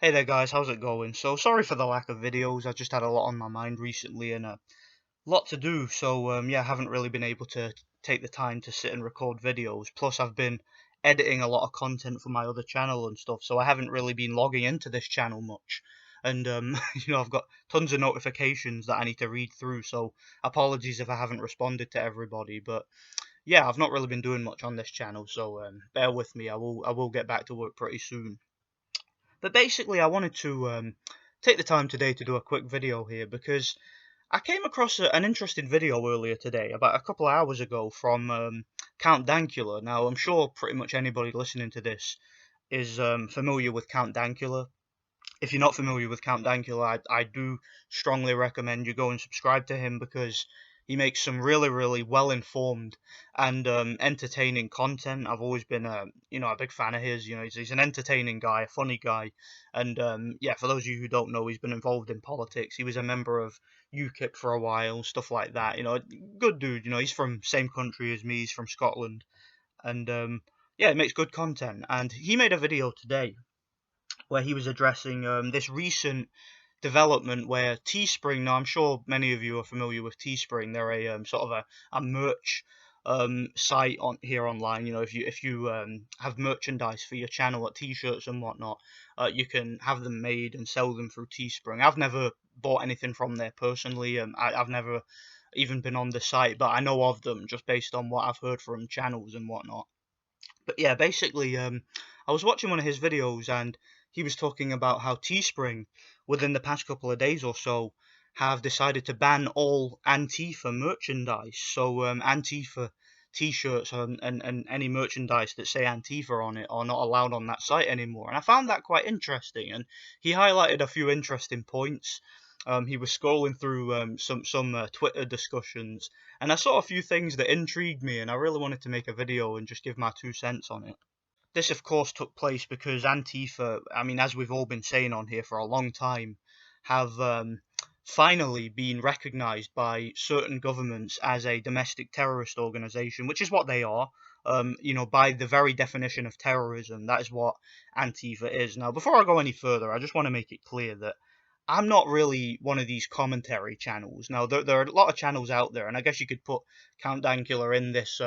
Hey there guys, how's it going? So sorry for the lack of videos, I just had a lot on my mind recently and a lot to do, so yeah, I haven't really been able to take the time to sit and record videos. Plus I've been editing a lot of content for my other channel and stuff, so I haven't really been logging into this channel much. And I've got tons of notifications that I need to read through, so apologies if I haven't responded to everybody, but yeah, I've not really been doing much on this channel, so bear with me. I will get back to work pretty soon. But basically, I wanted to take the time today to do a quick video here because I came across an interesting video earlier today, about a couple of hours ago, from Count Dankula. Now, I'm sure pretty much anybody listening to this is familiar with Count Dankula. If you're not familiar with Count Dankula, I do strongly recommend you go and subscribe to him because he makes some really well informed and entertaining content. I've always been a big fan of his. He's an entertaining guy, a funny guy, and yeah, for those of you who don't know, he's been involved in politics. He was a member of UKIP for a while, stuff like that. Good dude. He's from same country as me. He's from Scotland, and yeah, he makes good content. And he made a video today where he was addressing this recent development where Teespring. Now, I'm sure many of you are familiar with Teespring. They're a sort of a merch site on here online. If you have merchandise for your channel, like t-shirts and whatnot, you can have them made and sell them through Teespring. I've never bought anything from there personally. I've never even been on the site, but I know of them just based on what I've heard from channels and whatnot. But yeah, basically, I was watching one of his videos and he was talking about how Teespring, within the past couple of days or so, have decided to ban all Antifa merchandise. So Antifa t-shirts and any merchandise that say Antifa on it are not allowed on that site anymore. And I found that quite interesting. And he highlighted a few interesting points. He was scrolling through some Twitter discussions, and I saw a few things that intrigued me, and I really wanted to make a video and just give my 2 cents on it. This, of course, took place because Antifa, I mean, as we've all been saying on here for a long time, have finally been recognized by certain governments as a domestic terrorist organization, which is what they are. By the very definition of terrorism, that is what Antifa is. Now, before I go any further, I just want to make it clear that I'm not really one of these commentary channels. Now, there are a lot of channels out there, and I guess you could put Count Dankula in this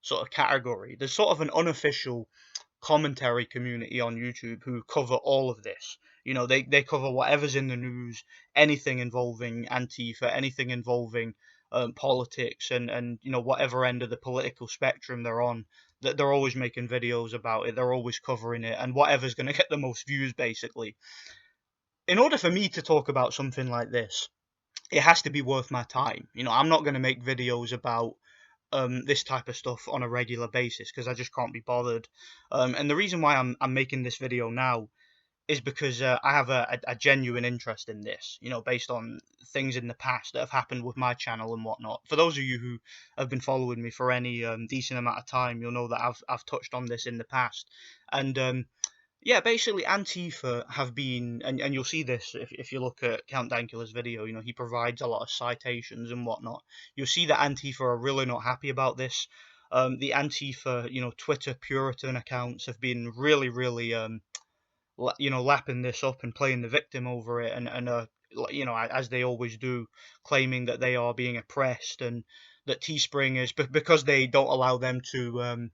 sort of category. There's sort of an unofficial commentary community on YouTube who cover all of this. They cover whatever's in the news, anything involving Antifa, anything involving politics, and whatever end of the political spectrum they're on. That they're always making videos about it. They're always covering it, and whatever's going to get the most views, basically. In order for me to talk about something like this, it has to be worth my time. I'm not going to make videos about this type of stuff on a regular basis because I just can't be bothered. And the reason why I'm making this video now is because I have a genuine interest in this, based on things in the past that have happened with my channel and whatnot. For those of you who have been following me for any decent amount of time, you'll know that I've touched on this in the past. And yeah, basically Antifa have been, and you'll see this if you look at Count Dankula's video, he provides a lot of citations and whatnot. You'll see that Antifa are really not happy about this. The Antifa, Twitter Puritan accounts have been really, lapping this up and playing the victim over it, and as they always do, claiming that they are being oppressed and that Teespring is, because they don't allow them to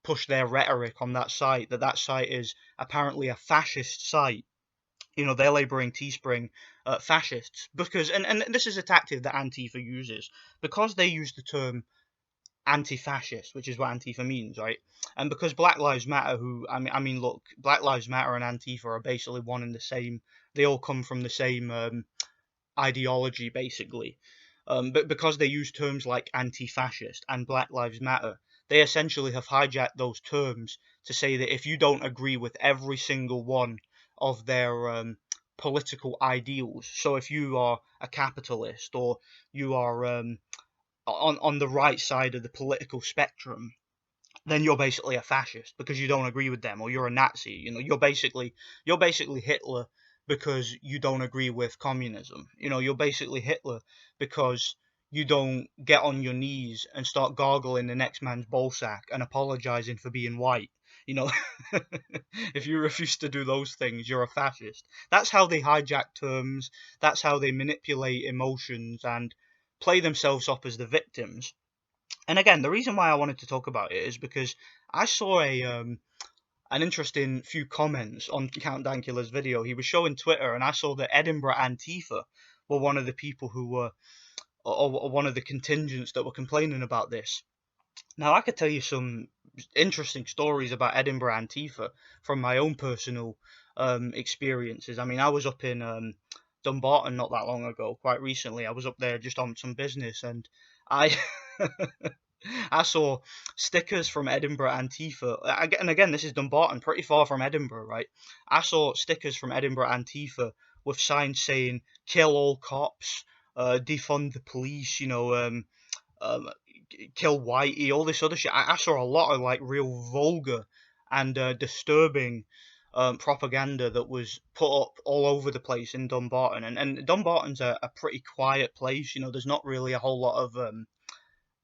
push their rhetoric on that site, that site is apparently a fascist site. They're labouring Teespring fascists because, and this is a tactic that Antifa uses, because they use the term anti-fascist, which is what Antifa means, right? And because Black Lives Matter, look, Black Lives Matter and Antifa are basically one and the same. They all come from the same ideology, basically. But because they use terms like anti-fascist and Black Lives Matter, they essentially have hijacked those terms to say that if you don't agree with every single one of their political ideals, so if you are a capitalist or you are on the right side of the political spectrum, then you're basically a fascist because you don't agree with them, or you're a Nazi. You're basically Hitler because you don't agree with communism. You're basically Hitler because you don't get on your knees and start gargling the next man's ballsack and apologizing for being white. You know, if you refuse to do those things, you're a fascist. That's how they hijack terms. That's how they manipulate emotions and play themselves up as the victims. And again, the reason why I wanted to talk about it is because I saw an interesting few comments on Count Dankula's video. He was showing Twitter, and I saw that Edinburgh Antifa were one of the people who were, or one of the contingents that were complaining about this. Now, I could tell you some interesting stories about Edinburgh Antifa from my own personal experiences. I mean, I was up in Dumbarton not that long ago, quite recently. I was up there just on some business, and I I saw stickers from Edinburgh Antifa. And again, this is Dumbarton, pretty far from Edinburgh, right? I saw stickers from Edinburgh Antifa with signs saying "Kill all cops," "Defund the police," um, kill Whitey, all this other shit. I saw a lot of like real vulgar and disturbing propaganda that was put up all over the place in Dumbarton. And Dumbarton's a pretty quiet place. There's not really a whole lot of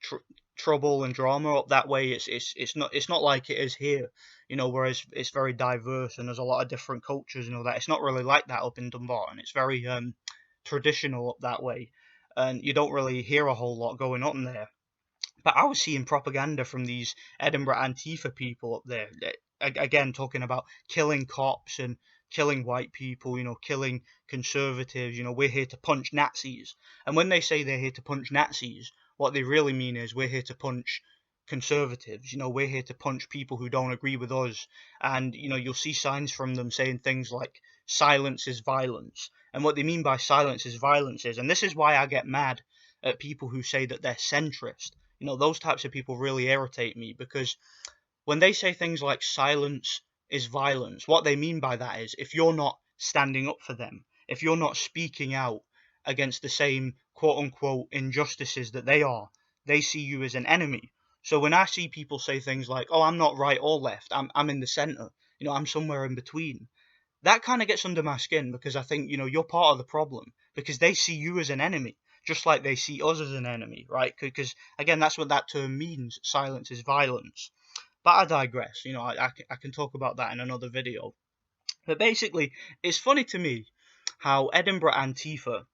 tr- trouble and drama up that way. It's not like it is here. Whereas it's very diverse and there's a lot of different cultures and all that. It's not really like that up in Dumbarton. It's very traditional up that way, and you don't really hear a whole lot going on there. But I was seeing propaganda from these Edinburgh Antifa people up there, again talking about killing cops and killing white people, killing conservatives. We're here to punch Nazis. And when they say they're here to punch Nazis, what they really mean is we're here to punch conservatives. We're here to punch people who don't agree with us. And you'll see signs from them saying things like silence is violence. And what they mean by silence is violence is, and this is why I get mad at people who say that they're centrist. Those types of people really irritate me, because when they say things like silence is violence, what they mean by that is if you're not standing up for them, if you're not speaking out against the same quote unquote injustices that they are, they see you as an enemy. So when I see people say things like, "Oh, I'm not right or left, I'm in the center, I'm somewhere in between," that kind of gets under my skin, because I think, you're part of the problem, because they see you as an enemy, just like they see us as an enemy, right? Because, again, that's what that term means. Silence is violence. But I digress. I can talk about that in another video. But basically, it's funny to me how Edinburgh Antifa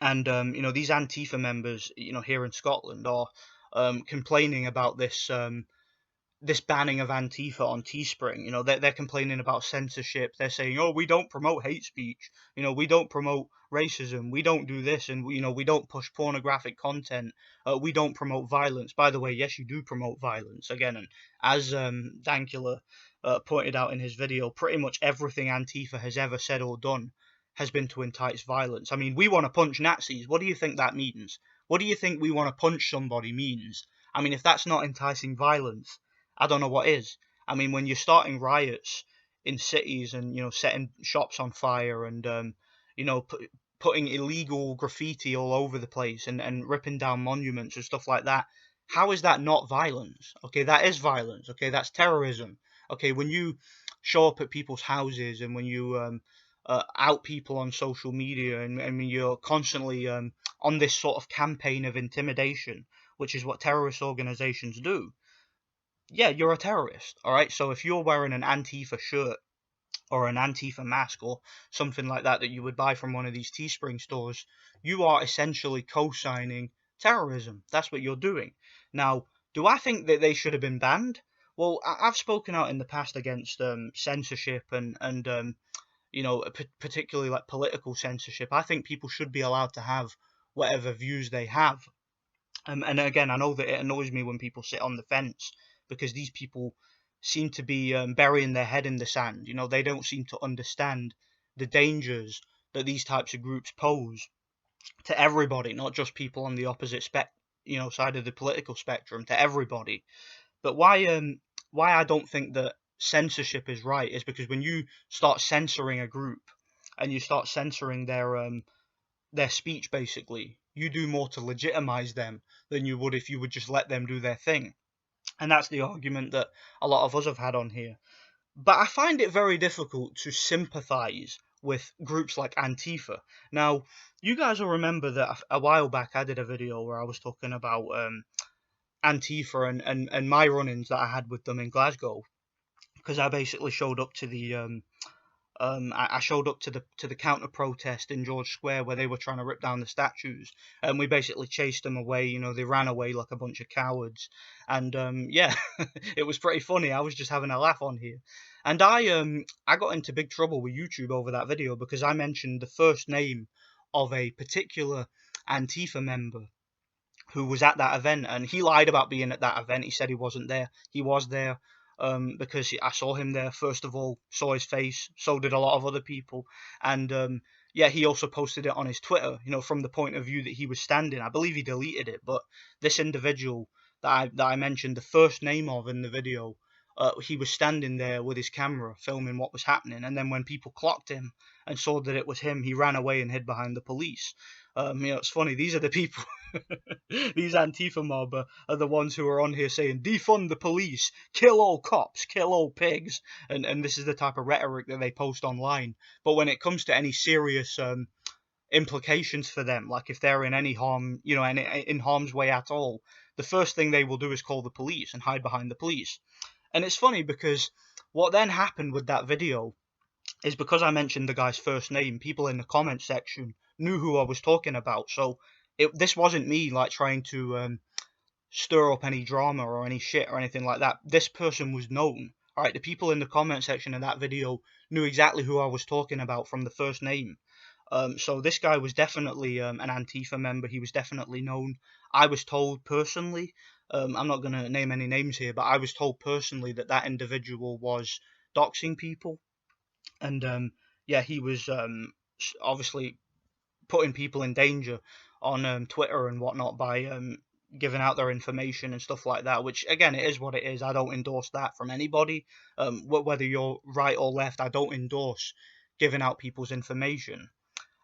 and, these Antifa members, here in Scotland are complaining about this banning of Antifa on Teespring. They're complaining about censorship. They're saying, "Oh, we don't promote hate speech. We don't promote racism. We don't do this, and we don't push pornographic content. We don't promote violence." By the way, yes, you do promote violence. Again, and as Dankula pointed out in his video, pretty much everything Antifa has ever said or done has been to entice violence. I mean, we want to punch Nazis. What do you think that means? What do you think we want to punch somebody means? I mean, if that's not enticing violence, I don't know what is. I mean, when you're starting riots in cities and setting shops on fire and putting illegal graffiti all over the place and ripping down monuments and stuff like that, how is that not violence? Okay, that is violence. Okay, that's terrorism. Okay, when you show up at people's houses and when you out people on social media and when you're constantly on this sort of campaign of intimidation, which is what terrorist organizations do, yeah, you're a terrorist, all right? So if you're wearing an Antifa shirt or an Antifa mask or something like that you would buy from one of these Teespring stores, you are essentially co-signing terrorism. That's what you're doing. Now, do I think that they should have been banned? Well, I've spoken out in the past against censorship and particularly like political censorship. I think people should be allowed to have whatever views they have. And again, I know that it annoys me when people sit on the fence, because these people seem to be burying their head in the sand. They don't seem to understand the dangers that these types of groups pose to everybody, not just people on the opposite side of the political spectrum, to everybody. But why I don't think that censorship is right is because when you start censoring a group and you start censoring their speech, basically, you do more to legitimize them than you would if you would just let them do their thing. And that's the argument that a lot of us have had on here. But I find it very difficult to sympathize with groups like Antifa. Now, you guys will remember that a while back I did a video where I was talking about Antifa and my run-ins that I had with them in Glasgow. because I basically showed up to the I showed up to the counter protest in George Square where they were trying to rip down the statues, and we basically chased them away. You know, they ran away like a bunch of cowards, and yeah, it was pretty funny. I was just having a laugh on here, and I got into big trouble with YouTube over that video because I mentioned the first name of a particular Antifa member who was at that event, and he lied about being at that event. He said he wasn't there. He was there, because I saw him there. First of all, saw his face. So did a lot of other people, and yeah, he also posted it on his Twitter. You know, from the point of view that he was standing. I believe he deleted it, but this individual that I mentioned the first name of in the video. He was standing there with his camera filming what was happening, and then when people clocked him and saw that it was him, he ran away and hid behind the police. You know, it's funny. These are the people. These Antifa mob are the ones who are on here saying defund the police, kill all cops, kill all pigs, and this is the type of rhetoric that they post online. But when it comes to any serious implications for them, like if they're in any harm, you know, in harm's way at all, the first thing they will do is call the police and hide behind the police. And it's funny because what then happened with that video is because I mentioned the guy's first name, people in the comment section knew who I was talking about. So this wasn't me like trying to stir up any drama or any shit or anything like that. This person was known. All right, the people in the comment section of that video knew exactly who I was talking about from the first name. So this guy was definitely an Antifa member. He was definitely known. I was told personally, I'm not going to name any names here, but I was told personally that that individual was doxing people. And yeah, he was obviously putting people in danger on Twitter and whatnot by giving out their information and stuff like that. Which again, it is what it is. I don't endorse that from anybody, whether you're right or left. I don't endorse giving out people's information.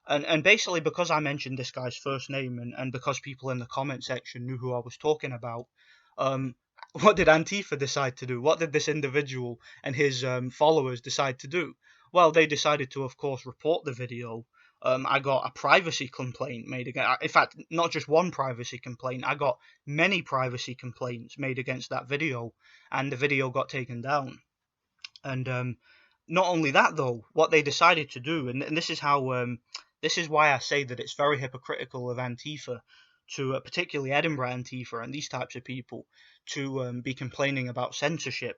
And basically, because I mentioned this guy's first name and because people in the comment section knew who I was talking about, um, what did Antifa decide to do? What did this individual and his followers decide to do? Well, they decided to, of course, report the video. I got a privacy complaint made against. In fact, not just one privacy complaint. I got many privacy complaints made against that video, and the video got taken down. And not only that, though, what they decided to do, and this is how, this is why I say that it's very hypocritical of Antifa, to particularly Edinburgh Antifa and these types of people, to be complaining about censorship.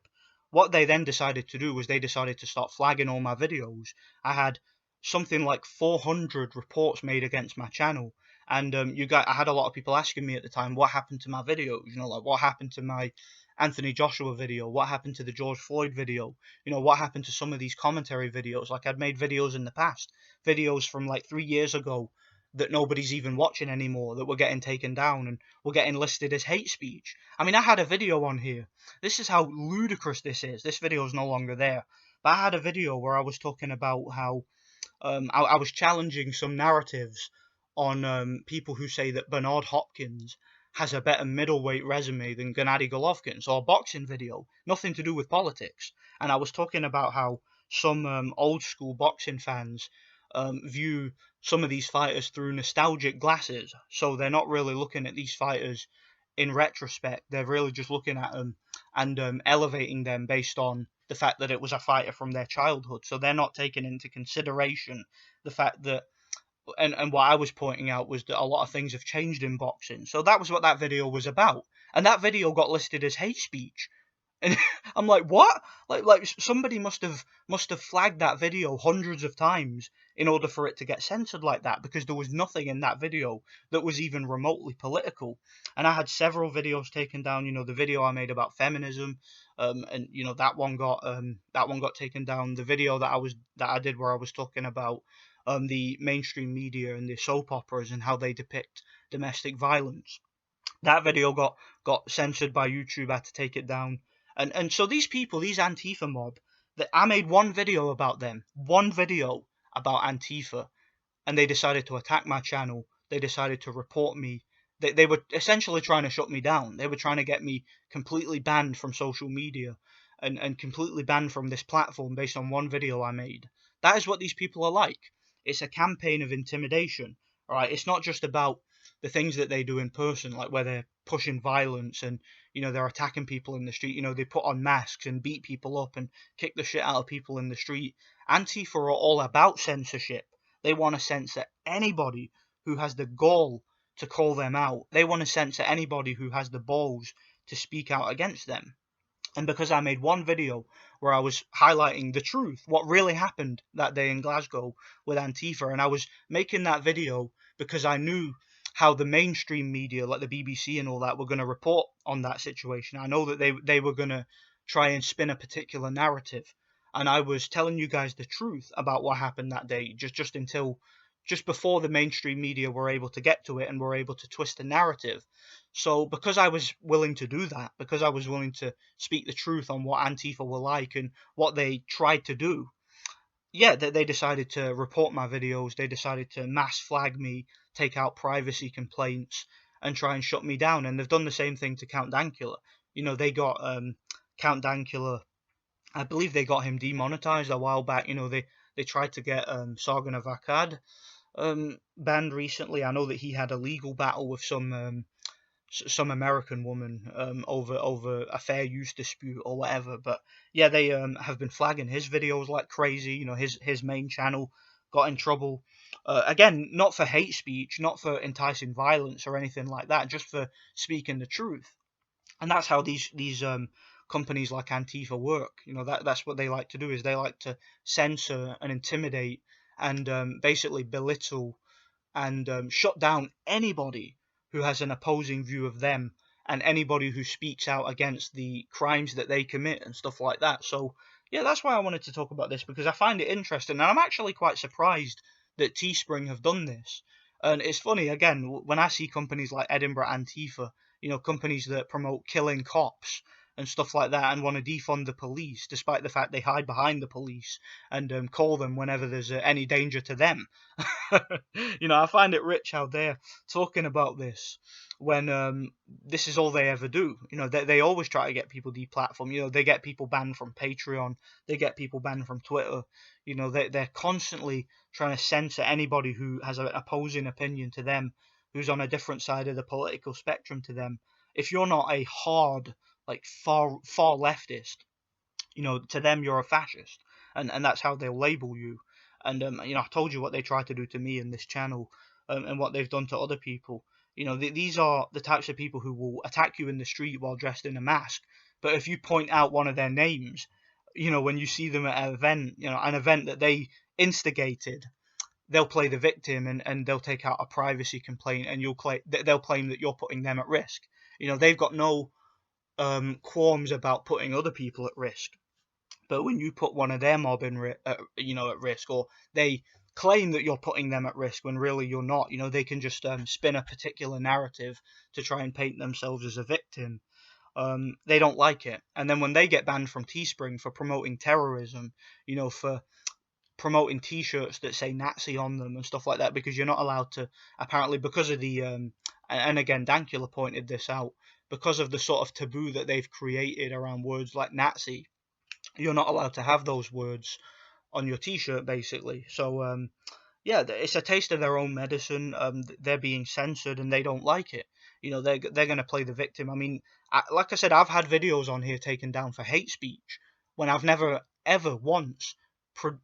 What they then decided to do was they decided to start flagging all my videos. I had something like 400 reports made against my channel. And I had a lot of people asking me at the time, what happened to my videos? You know, like what happened to my Anthony Joshua video? What happened to the George Floyd video? You know, what happened to some of these commentary videos? Like I'd made videos in the past, videos from like 3 years ago that nobody's even watching anymore, that were getting taken down and were getting listed as hate speech. I mean, I had a video on here. This is how ludicrous this is. This video is no longer there. But I had a video where I was talking about how I was challenging some narratives on people who say that Bernard Hopkins has a better middleweight resume than Gennady Golovkin. So a boxing video, nothing to do with politics. And I was talking about how some old school boxing fans view some of these fighters through nostalgic glasses. So they're not really looking at these fighters in retrospect. They're really just looking at them and elevating them based on the fact that it was a fighter from their childhood. So they're not taking into consideration the fact that, and what I was pointing out was that a lot of things have changed in boxing. So that was what that video was about. And that video got listed as hate speech. And I'm like, what? Like somebody must have flagged that video hundreds of times in order for it to get censored like that, because there was nothing in that video that was even remotely political. And I had several videos taken down. You know, the video I made about feminism, and you know that one got taken down. The video that I did where I was talking about the mainstream media and the soap operas and how they depict domestic violence. That video got censored by YouTube. I had to take it down. And so these people, these Antifa mob, that I made one video about them, one video about Antifa, and they decided to attack my channel. They decided to report me. They were essentially trying to shut me down. They were trying to get me completely banned from social media and completely banned from this platform based on one video I made. That is what these people are like. It's a campaign of intimidation. All right, it's not just about the things that they do in person, like where they're pushing violence and they're attacking people in the street. They put on masks and beat people up and kick the shit out of people in the street. Antifa are all about censorship. They want to censor anybody who has the gall to call them out. They want to censor anybody who has the balls to speak out against them. And because I made one video where I was highlighting the truth, what really happened that day in Glasgow with Antifa, and I was making that video because I knew how the mainstream media, like the BBC and all that, were going to report on that situation. I know that they were going to try and spin a particular narrative, and I was telling you guys the truth about what happened that day, just before the mainstream media were able to get to it and were able to twist the narrative. So because I was willing to do that, because I was willing to speak the truth on what Antifa were like and what they tried to do, yeah, they decided to report my videos. They decided to mass flag me, take out privacy complaints, and try and shut me down. And they've done the same thing to Count Dankula. They got Count Dankula. I believe they got him demonetized a while back. They tried to get Sargon of Akkad banned recently. I know that he had a legal battle with some American woman over a fair use dispute or whatever. But yeah, they have been flagging his videos like crazy. His main channel got in trouble again, not for hate speech, not for enticing violence or anything like that, just for speaking the truth. And that's how these companies like Antifa work. That's what they like to do, is they like to censor and intimidate and basically belittle and shut down anybody who has an opposing view of them and anybody who speaks out against the crimes that they commit and stuff like that. So yeah, that's why I wanted to talk about this, because I find it interesting, and I'm actually quite surprised that Teespring have done this. And it's funny, again, when I see companies like Edinburgh Antifa, companies that promote killing cops and stuff like that and want to defund the police, despite the fact they hide behind the police and call them whenever there's any danger to them. I find it rich how they're talking about this when this is all they ever do. They always try to get people deplatformed. They get people banned from Patreon, they get people banned from Twitter. They're constantly trying to censor anybody who has an opposing opinion to them, who's on a different side of the political spectrum to them. If you're not a hard, like far leftist, to them you're a fascist, and that's how they'll label you. And I told you what they try to do to me in this channel, and what they've done to other people. These are the types of people who will attack you in the street while dressed in a mask. But if you point out one of their names, when you see them at an event, an event that they instigated, they'll play the victim and they'll take out a privacy complaint, and they'll claim that you're putting them at risk. They've got no qualms about putting other people at risk. But when you put one of their mob at risk, or they claim that you're putting them at risk when really you're not, they can just spin a particular narrative to try and paint themselves as a victim. They don't like it. And then when they get banned from Teespring for promoting terrorism, for promoting T-shirts that say Nazi on them and stuff like that, because you're not allowed to, apparently, because of the and again, Dankula pointed this out, because of the sort of taboo that they've created around words like Nazi, you're not allowed to have those words on your T-shirt, basically. So yeah, it's a taste of their own medicine. They're being censored and they don't like it. They're going to play the victim. I mean, like I said, I've had videos on here taken down for hate speech when I've never ever once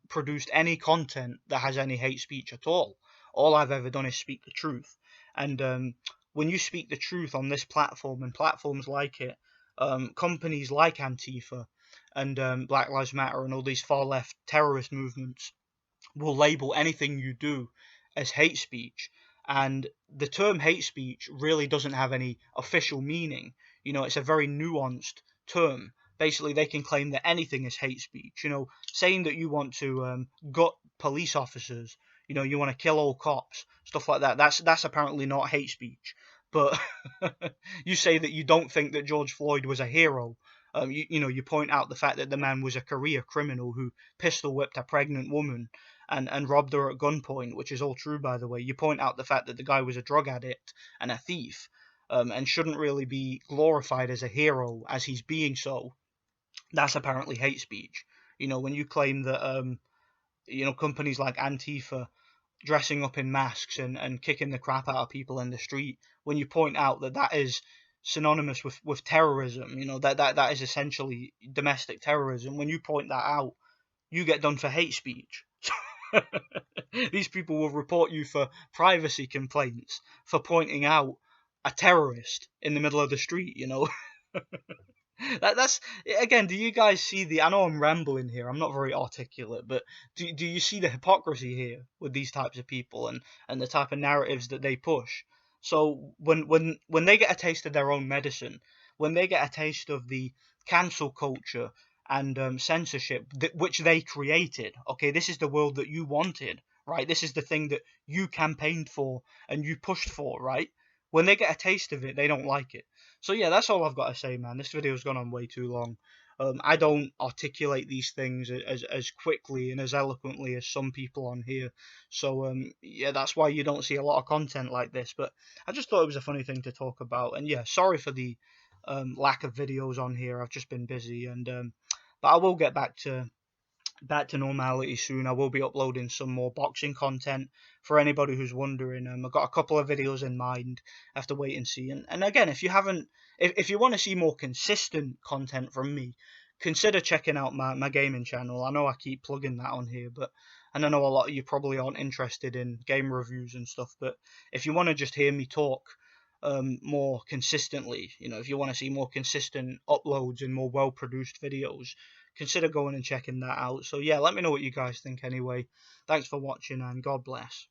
produced any content that has any hate speech at all. All I've ever done is speak the truth. And when you speak the truth on this platform and platforms like it, companies like Antifa and Black Lives Matter and all these far left terrorist movements will label anything you do as hate speech. And the term hate speech really doesn't have any official meaning. It's a very nuanced term. Basically, they can claim that anything is hate speech. Saying that you want to gut police officers, you want to kill all cops, stuff like that. That's apparently not hate speech. But you say that you don't think that George Floyd was a hero. You point out the fact that the man was a career criminal who pistol whipped a pregnant woman and robbed her at gunpoint, which is all true, by the way. You point out the fact that the guy was a drug addict and a thief, and shouldn't really be glorified as a hero as he's being so. That's apparently hate speech. When you claim that companies like Antifa dressing up in masks and kicking the crap out of people in the street, when you point out that that is synonymous with terrorism, that is essentially domestic terrorism, when you point that out, you get done for hate speech. These people will report you for privacy complaints for pointing out a terrorist in the middle of the street. That's again. Do you guys see the? I know I'm rambling here. I'm not very articulate, but do you see the hypocrisy here with these types of people and the type of narratives that they push? So when they get a taste of their own medicine, when they get a taste of the cancel culture and censorship which they created, okay, this is the world that you wanted, right? This is the thing that you campaigned for and you pushed for, right? When they get a taste of it, they don't like it. So yeah, that's all I've got to say, man. This video's gone on way too long. I don't articulate these things as quickly and as eloquently as some people on here. So yeah, that's why you don't see a lot of content like this. But I just thought it was a funny thing to talk about. And yeah, sorry for the lack of videos on here. I've just been busy, and but I will get back to normality soon. I will be uploading some more boxing content for anybody who's wondering. I've got a couple of videos in mind. I have to wait and see. And again, if you haven't, if you want to see more consistent content from me, consider checking out my gaming channel. I know I keep plugging that on here, but and I know a lot of you probably aren't interested in game reviews and stuff. But if you want to just hear me talk more consistently, if you want to see more consistent uploads and more well-produced videos, consider going and checking that out. So yeah, let me know what you guys think anyway. Thanks for watching and God bless.